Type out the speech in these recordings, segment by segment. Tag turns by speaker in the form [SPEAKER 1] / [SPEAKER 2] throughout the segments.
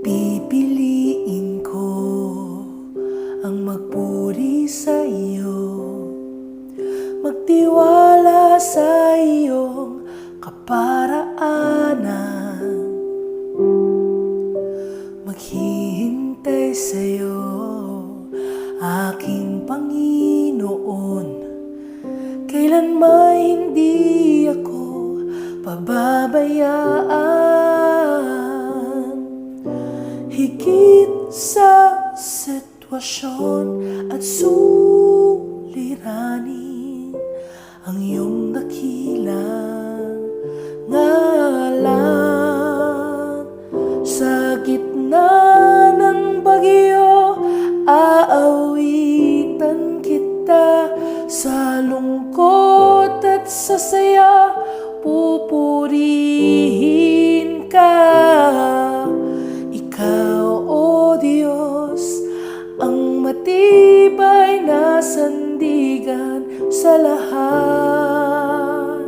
[SPEAKER 1] Pipiliin ko ang magpuri sa iyo, magtiwala sa iyong kaparaanan, maghihintay sa iyo, aking Panginoon. Kailanman hindi ako pababayaan, higit sa sitwasyon at suliranin, ang iyong dakilang ngalan. Sa gitna ng bagyo, aawitan kita, sa lungkot at sa saya, pupurihin ka. Ikaw, O Diyos, ang matibay na sandigan sa lahat.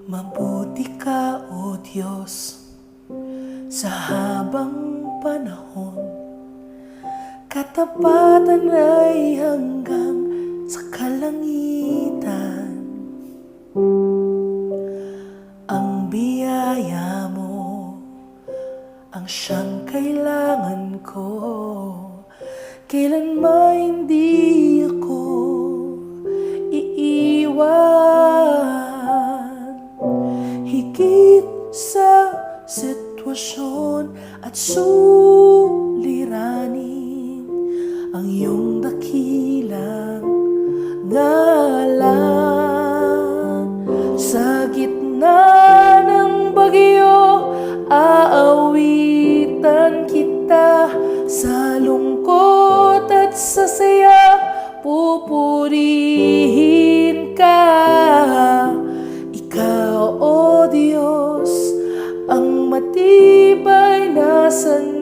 [SPEAKER 1] Mabuti ka, O Diyos, sa habang panahon. Katapatan ay hanggang sa kalangitan. Ang biyaya mo ang siyang kailangan ko. Kailanman hindi ako iiwan, higit sa sitwasyon at suliranin, ang iyong dakilang ngalan. Sa gitna ng bagyo, aawitan kita, sa lungkot at sa saya, pupurihin ka. Ikaw, O Diyos, ang matibay na sandigan